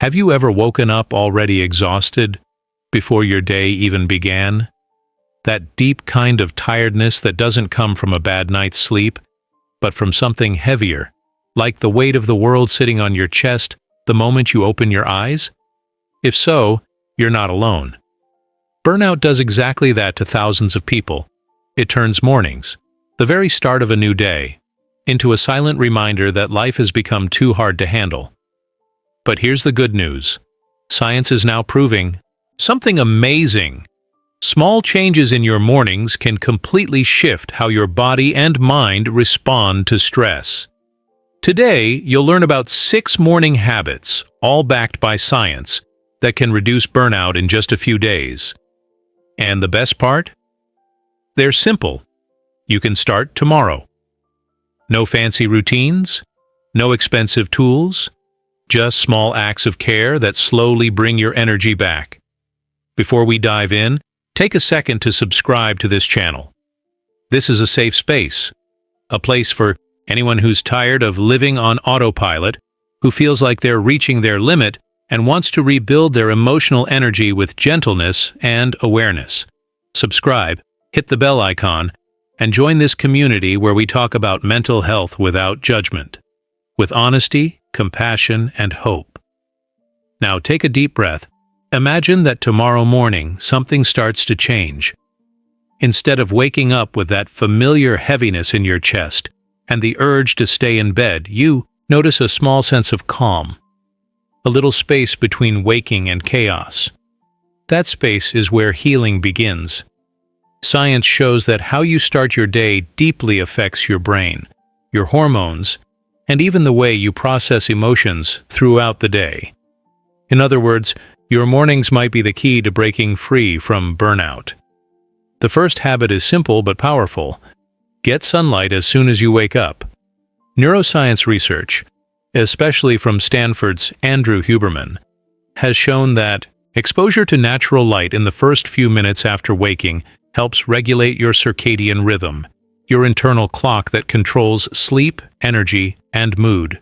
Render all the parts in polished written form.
Have you ever woken up already exhausted before your day even began? That deep kind of tiredness that doesn't come from a bad night's sleep, but from something heavier, like the weight of the world sitting on your chest the moment you open your eyes? If so, you're not alone. Burnout does exactly that to thousands of people. It turns mornings, the very start of a new day, into a silent reminder that life has become too hard to handle. But here's the good news. Science is now proving something amazing. Small changes in your mornings can completely shift how your body and mind respond to stress. Today, you'll learn about 6 morning habits, all backed by science, that can reduce burnout in just a few days. And the best part? They're simple. You can start tomorrow. No fancy routines, no expensive tools, just small acts of care that slowly bring your energy back. Before we dive in, take a second to subscribe to this channel. This is a safe space, a place for anyone who's tired of living on autopilot, who feels like they're reaching their limit and wants to rebuild their emotional energy with gentleness and awareness. Subscribe, hit the bell icon, and join this community where we talk about mental health without judgment, with honesty, compassion, and hope. Now take a deep breath. Imagine that tomorrow morning something starts to change. Instead of waking up with that familiar heaviness in your chest and the urge to stay in bed, you notice a small sense of calm, a little space between waking and chaos. That space is where healing begins. Science shows that how you start your day deeply affects your brain, your hormones, and even the way you process emotions throughout the day. In other words, your mornings might be the key to breaking free from burnout. The first habit is simple but powerful. Get sunlight as soon as you wake up. Neuroscience research, especially from Stanford's Andrew Huberman, has shown that exposure to natural light in the first few minutes after waking helps regulate your circadian rhythm, your internal clock that controls sleep, energy, and mood.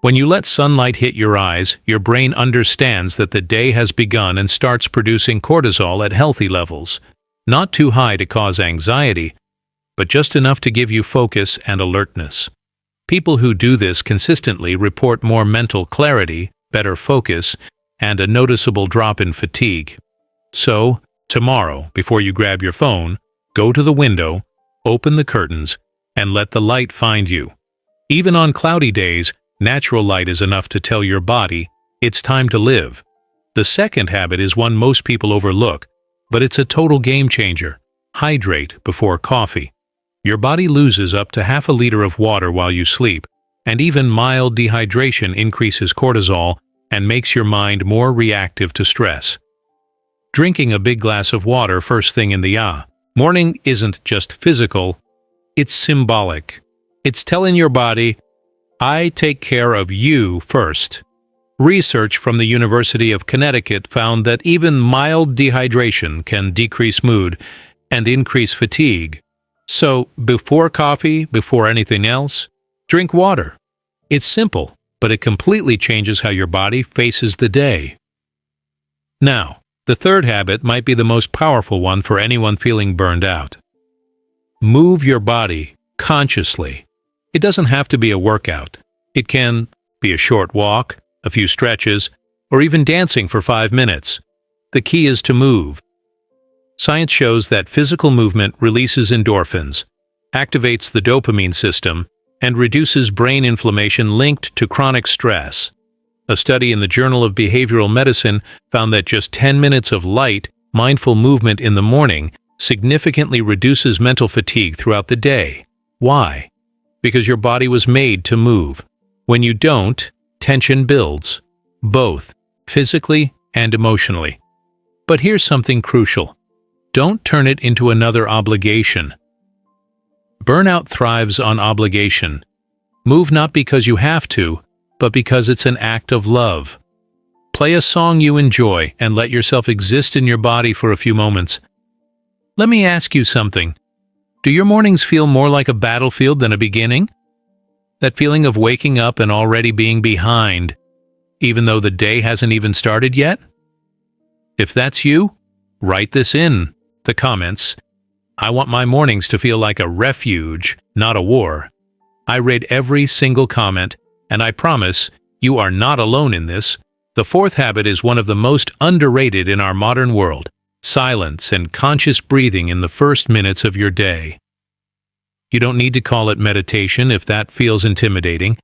When you let sunlight hit your eyes, your brain understands that the day has begun and starts producing cortisol at healthy levels, not too high to cause anxiety, but just enough to give you focus and alertness. People who do this consistently report more mental clarity, better focus, and a noticeable drop in fatigue. So, tomorrow, before you grab your phone, go to the window, open the curtains, and let the light find you. Even on cloudy days, natural light is enough to tell your body it's time to live. The second habit is one most people overlook, but it's a total game changer. Hydrate before coffee. Your body loses up to half a liter of water while you sleep, and even mild dehydration increases cortisol and makes your mind more reactive to stress. Drinking a big glass of water first thing in the morning isn't just physical, it's symbolic. It's telling your body, I take care of you first. Research from the University of Connecticut found that even mild dehydration can decrease mood and increase fatigue. So, before coffee, before anything else, drink water. It's simple, but it completely changes how your body faces the day. Now, the third habit might be the most powerful one for anyone feeling burned out. Move your body consciously. It doesn't have to be a workout. It can be a short walk, a few stretches, or even dancing for 5 minutes. The key is to move. Science shows that physical movement releases endorphins, activates the dopamine system, and reduces brain inflammation linked to chronic stress. A study in the Journal of Behavioral Medicine found that just 10 minutes of light, mindful movement in the morning significantly reduces mental fatigue throughout the day. Why? Because your body was made to move. When you don't, tension builds, both physically and emotionally. But here's something crucial. Don't turn it into another obligation. Burnout thrives on obligation. Move not because you have to, but because it's an act of love. Play a song you enjoy and let yourself exist in your body for a few moments. Let me ask you something. Do your mornings feel more like a battlefield than a beginning? That feeling of waking up and already being behind. even though the day hasn't even started yet? If that's you, write this in the comments. I want my mornings to feel like a refuge, not a war. I read every single comment, and I promise you are not alone in this. The fourth habit is one of the most underrated in our modern world: silence and conscious breathing in the first minutes of your day. You don't need to call it meditation if that feels intimidating.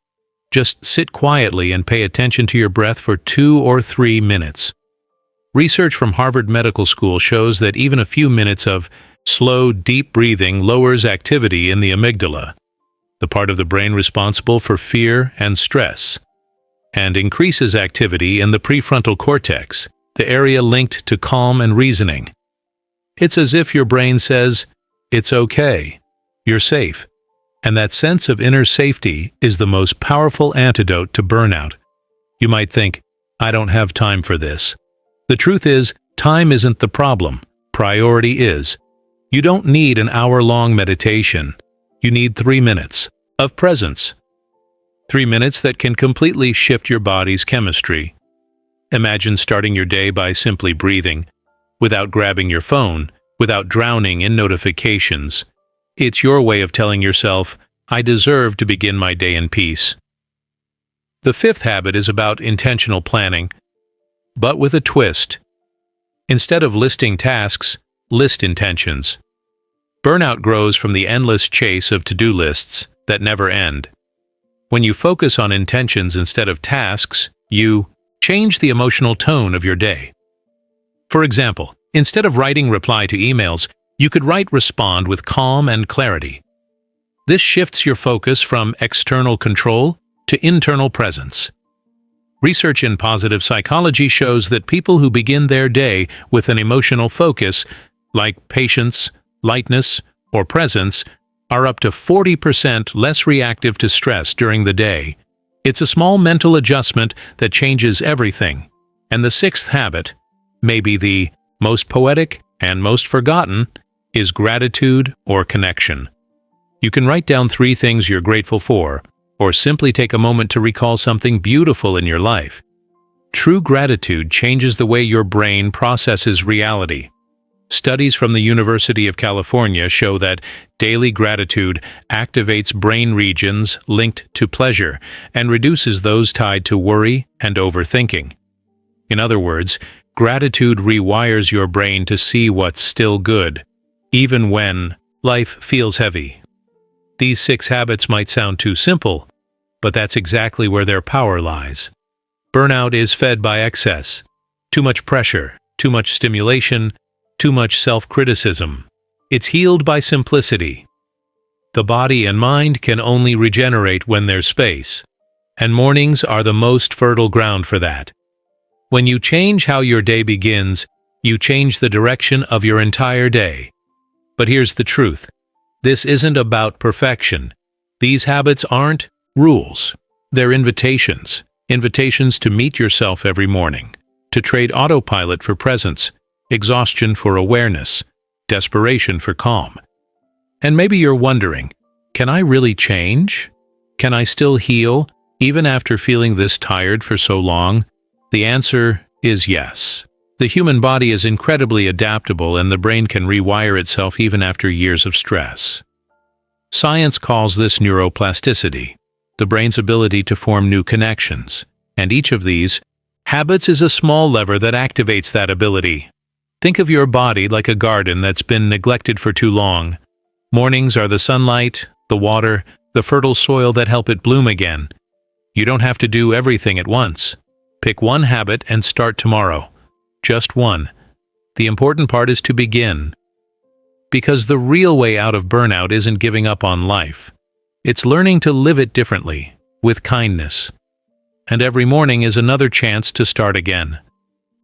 Just sit quietly and pay attention to your breath for 2 or 3 minutes. Research from Harvard Medical School shows that even a few minutes of slow, deep breathing lowers activity in the amygdala, the part of the brain responsible for fear and stress, and increases activity in the prefrontal cortex, the area linked to calm and reasoning. It's as if your brain says, "It's okay, you're safe." And that sense of inner safety is the most powerful antidote to burnout. You might think, "I don't have time for this." The truth is, time isn't the problem. Priority is. You don't need an hour-long meditation. You need 3 minutes of presence. 3 minutes that can completely shift your body's chemistry. Imagine starting your day by simply breathing, without grabbing your phone, without drowning in notifications. It's your way of telling yourself, "I deserve to begin my day in peace." The fifth habit is about intentional planning, but with a twist. Instead of listing tasks, list intentions. Burnout grows from the endless chase of to-do lists that never end. When you focus on intentions instead of tasks, you change the emotional tone of your day. For example, instead of writing reply to emails, you could write respond with calm and clarity. This shifts your focus from external control to internal presence. Research in positive psychology shows that people who begin their day with an emotional focus, like patience, lightness, or presence, are up to 40% less reactive to stress during the day. It's a small mental adjustment that changes everything. And the sixth habit, maybe the most poetic and most forgotten, is gratitude or connection. You can write down 3 things you're grateful for, or simply take a moment to recall something beautiful in your life. True gratitude changes the way your brain processes reality. Studies from the University of California show that daily gratitude activates brain regions linked to pleasure and reduces those tied to worry and overthinking. In other words, gratitude rewires your brain to see what's still good, even when life feels heavy. These 6 habits might sound too simple, but that's exactly where their power lies. Burnout is fed by excess. Too much pressure, too much stimulation, too much self-criticism. It's healed by simplicity. The body and mind can only regenerate when there's space, and mornings are the most fertile ground for that. When you change how your day begins, you change the direction of your entire day. But here's the truth. This isn't about perfection. These habits aren't rules. They're invitations. Invitations to meet yourself every morning, to trade autopilot for presence, exhaustion for awareness, desperation for calm. And maybe you're wondering, can I really change? Can I still heal, even after feeling this tired for so long? The answer is yes. The human body is incredibly adaptable, and the brain can rewire itself even after years of stress. Science calls this neuroplasticity, the brain's ability to form new connections. And each of these habits is a small lever that activates that ability. Think of your body like a garden that's been neglected for too long. Mornings are the sunlight, the water, the fertile soil that help it bloom again. You don't have to do everything at once. Pick one habit and start tomorrow. Just one. The important part is to begin. Because the real way out of burnout isn't giving up on life. It's learning to live it differently, with kindness. And every morning is another chance to start again.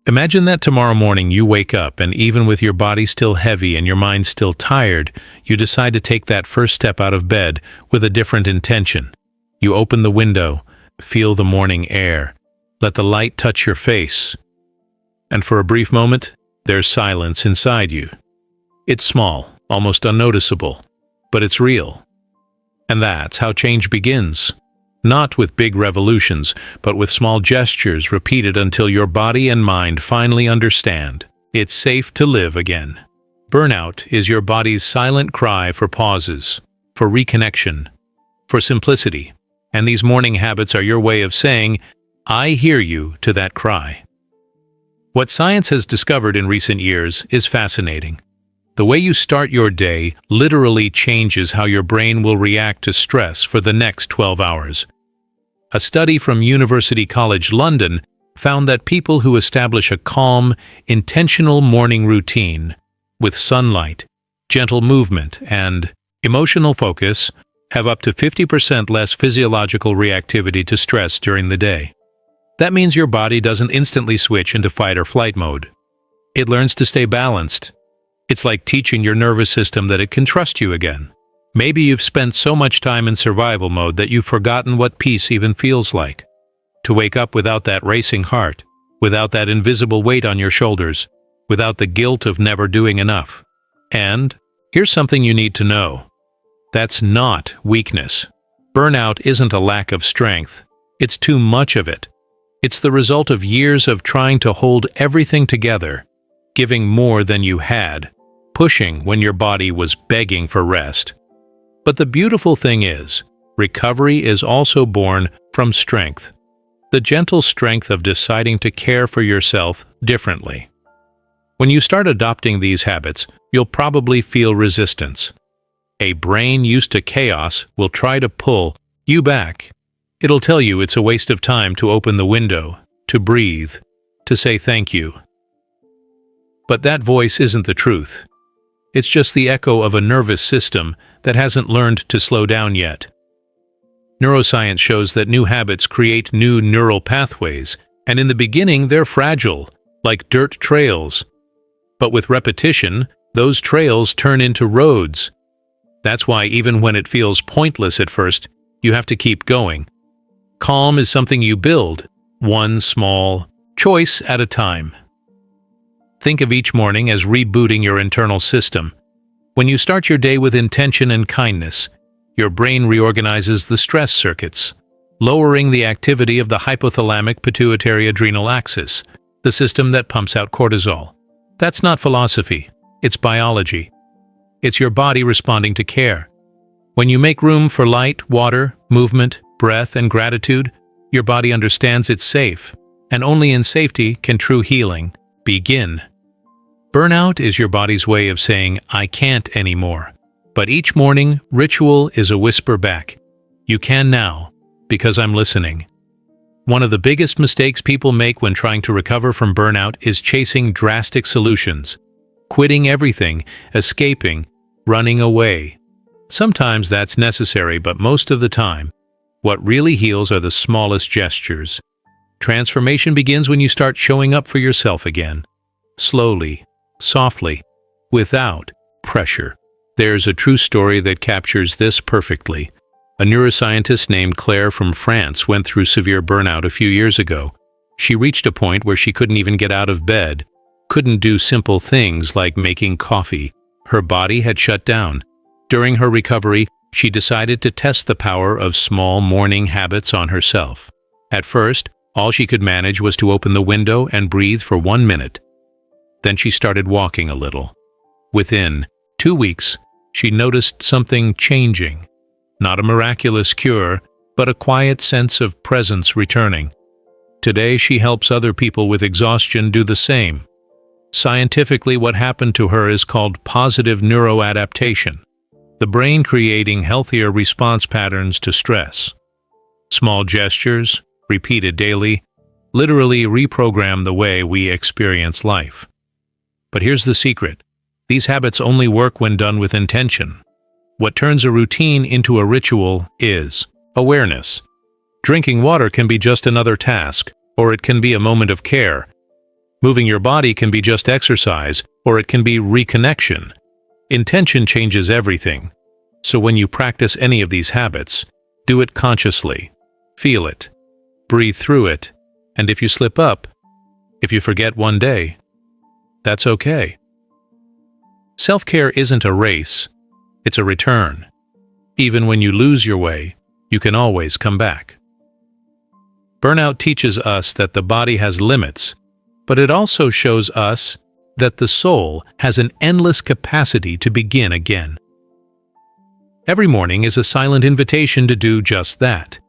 Imagine that tomorrow morning you wake up, and even with your body still heavy and your mind still tired, you decide to take that first step out of bed with a different intention. You open the window, feel the morning air, let the light touch your face. And for a brief moment, there's silence inside you. It's small, almost unnoticeable, but it's real. And that's how change begins. Not with big revolutions, but with small gestures repeated until your body and mind finally understand it's safe to live again. Burnout is your body's silent cry for pauses, for reconnection, for simplicity, and these morning habits are your way of saying, "I hear you" to that cry. What science has discovered in recent years is fascinating. The way you start your day literally changes how your brain will react to stress for the next 12 hours. A study from University College London found that people who establish a calm, intentional morning routine with sunlight, gentle movement, and emotional focus have up to 50% less physiological reactivity to stress during the day. That means your body doesn't instantly switch into fight or flight mode. It learns to stay balanced. It's like teaching your nervous system that it can trust you again. Maybe you've spent so much time in survival mode that you've forgotten what peace even feels like. To wake up without that racing heart, without that invisible weight on your shoulders, without the guilt of never doing enough. And here's something you need to know. That's not weakness. Burnout isn't a lack of strength. It's too much of it. It's the result of years of trying to hold everything together, giving more than you had, pushing when your body was begging for rest. But the beautiful thing is, recovery is also born from strength. The gentle strength of deciding to care for yourself differently. When you start adopting these habits, you'll probably feel resistance. A brain used to chaos will try to pull you back. It'll tell you it's a waste of time to open the window, to breathe, to say thank you. But that voice isn't the truth. It's just the echo of a nervous system that hasn't learned to slow down yet. Neuroscience shows that new habits create new neural pathways, and in the beginning they're fragile, like dirt trails. But with repetition, those trails turn into roads. That's why even when it feels pointless at first, you have to keep going. Calm is something you build, one small choice at a time. Think of each morning as rebooting your internal system. When you start your day with intention and kindness, your brain reorganizes the stress circuits, lowering the activity of the hypothalamic pituitary adrenal axis, the system that pumps out cortisol. That's not philosophy, it's biology. It's your body responding to care. When you make room for light, water, movement, breath, and gratitude, your body understands it's safe, and only in safety can true healing begin. Burnout is your body's way of saying, "I can't anymore." But each morning, ritual is a whisper back. "You can now, because I'm listening." One of the biggest mistakes people make when trying to recover from burnout is chasing drastic solutions. Quitting everything, escaping, running away. Sometimes that's necessary, but most of the time, what really heals are the smallest gestures. Transformation begins when you start showing up for yourself again. Slowly, softly, without pressure. There's a true story that captures this perfectly. A neuroscientist named Claire from France went through severe burnout a few years ago. She reached a point where she couldn't even get out of bed, couldn't do simple things like making coffee. Her body had shut down. During her recovery, she decided to test the power of small morning habits on herself. At first, all she could manage was to open the window and breathe for 1 minute. Then she started walking a little. Within 2 weeks, she noticed something changing. Not a miraculous cure, but a quiet sense of presence returning. Today, she helps other people with exhaustion do the same. Scientifically, what happened to her is called positive neuroadaptation, the brain creating healthier response patterns to stress. Small gestures, repeated daily, literally reprogram the way we experience life. But here's the secret. These habits only work when done with intention. What turns a routine into a ritual is awareness. Drinking water can be just another task, or it can be a moment of care. Moving your body can be just exercise, or it can be reconnection. Intention changes everything. So when you practice any of these habits, do it consciously. Feel it. Breathe through it. And if you slip up, if you forget one day, that's okay. Self-care isn't a race. It's a return. Even when you lose your way, you can always come back. Burnout teaches us that the body has limits, but it also shows us that the soul has an endless capacity to begin again. Every morning is a silent invitation to do just that.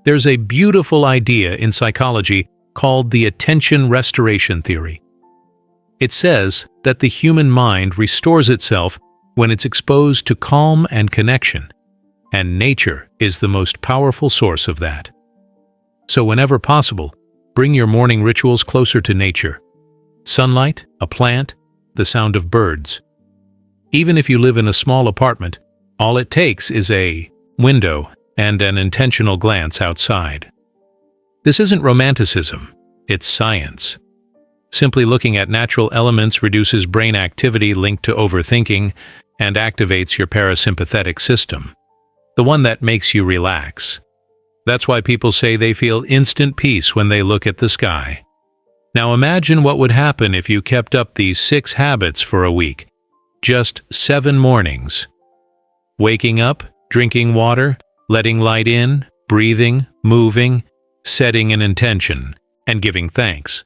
There's a beautiful idea in psychology called the attention restoration theory. It says that the human mind restores itself when it's exposed to calm and connection, and nature is the most powerful source of that. So whenever possible, bring your morning rituals closer to nature. Sunlight, a plant, the sound of birds. Even if you live in a small apartment, all it takes is a window and an intentional glance outside. This isn't romanticism, it's science. Simply looking at natural elements reduces brain activity linked to overthinking and activates your parasympathetic system, the one that makes you relax. That's why people say they feel instant peace when they look at the sky. Now imagine what would happen if you kept up these 6 habits for a week. Just 7 mornings. Waking up, drinking water, letting light in, breathing, moving, setting an intention, and giving thanks.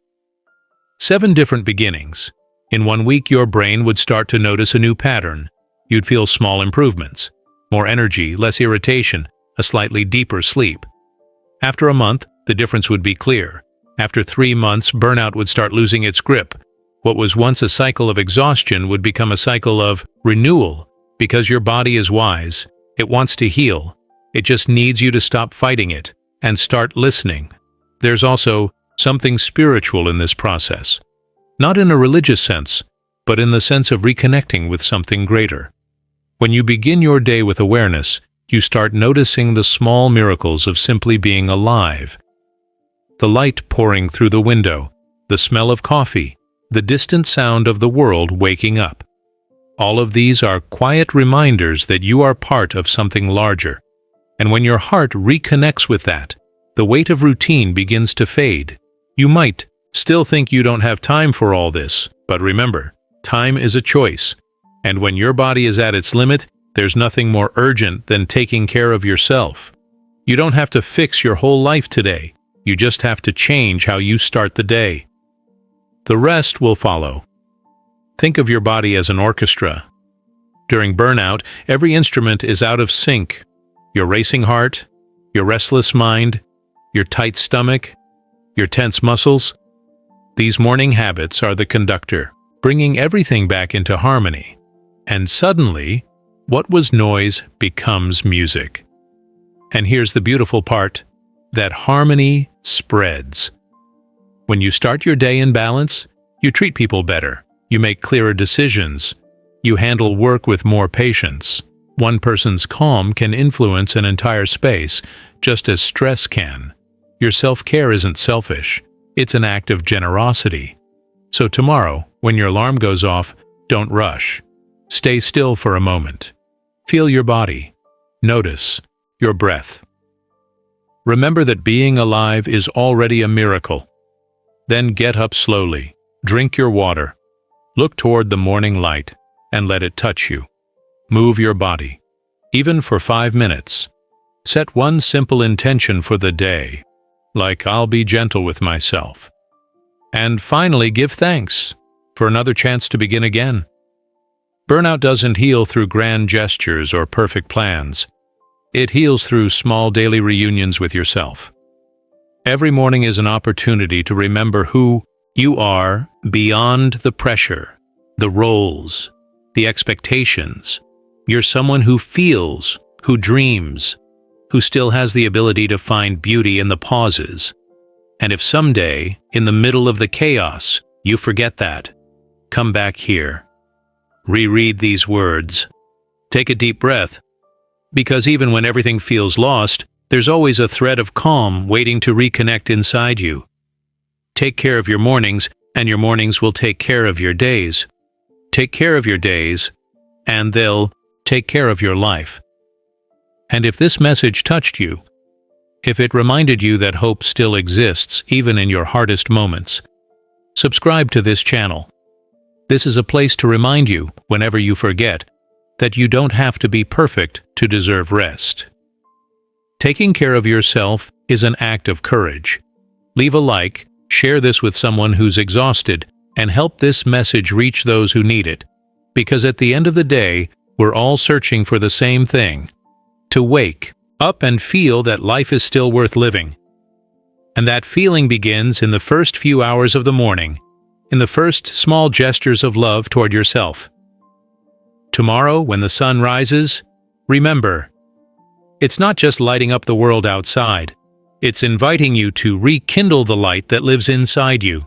7 different beginnings. In 1 week, your brain would start to notice a new pattern. You'd feel small improvements. More energy, less irritation, a slightly deeper sleep. After a month, the difference would be clear. After 3 months, burnout would start losing its grip. What was once a cycle of exhaustion would become a cycle of renewal, because your body is wise. It wants to heal. It just needs you to stop fighting it and start listening. There's also something spiritual in this process. Not in a religious sense, but in the sense of reconnecting with something greater. When you begin your day with awareness, you start noticing the small miracles of simply being alive. The light pouring through the window, the smell of coffee, the distant sound of the world waking up. All of these are quiet reminders that you are part of something larger. And when your heart reconnects with that, the weight of routine begins to fade. You might still think you don't have time for all this, but remember, time is a choice. And when your body is at its limit, there's nothing more urgent than taking care of yourself. You don't have to fix your whole life today. You just have to change how you start the day. The rest will follow. Think of your body as an orchestra. During burnout, every instrument is out of sync. Your racing heart, your restless mind, your tight stomach, your tense muscles. These morning habits are the conductor, bringing everything back into harmony. And suddenly, what was noise becomes music. And here's the beautiful part, that harmony spreads. When you start your day in balance, you treat people better, you make clearer decisions, you handle work with more patience. One person's calm can influence an entire space, just as stress can. Your self-care isn't selfish, it's an act of generosity. So tomorrow, when your alarm goes off, don't rush. Stay still for a moment. Feel your body. Notice your breath. Remember that being alive is already a miracle. Then get up slowly, drink your water, look toward the morning light, and let it touch you. Move your body, even for 5 minutes. Set one simple intention for the day, like I'll be gentle with myself. And finally, give thanks for another chance to begin again. Burnout doesn't heal through grand gestures or perfect plans. It heals through small daily reunions with yourself. Every morning is an opportunity to remember who you are beyond the pressure, the roles, the expectations. You're someone who feels, who dreams, who still has the ability to find beauty in the pauses. And if someday, in the middle of the chaos, you forget that, come back here. Reread these words. Take a deep breath, because even when everything feels lost, there's always a thread of calm waiting to reconnect inside you. Take care of your mornings, and your mornings will take care of your days. Take care of your days, and they'll take care of your life. And if this message touched you, if it reminded you that hope still exists even in your hardest moments, subscribe to this channel. This is a place to remind you, whenever you forget, that you don't have to be perfect to deserve rest. Taking care of yourself is an act of courage. Leave a like, share this with someone who's exhausted, and help this message reach those who need it. Because at the end of the day, we're all searching for the same thing: to wake up and feel that life is still worth living. And that feeling begins in the first few hours of the morning, in the first small gestures of love toward yourself. Tomorrow, when the sun rises, remember, it's not just lighting up the world outside, it's inviting you to rekindle the light that lives inside you.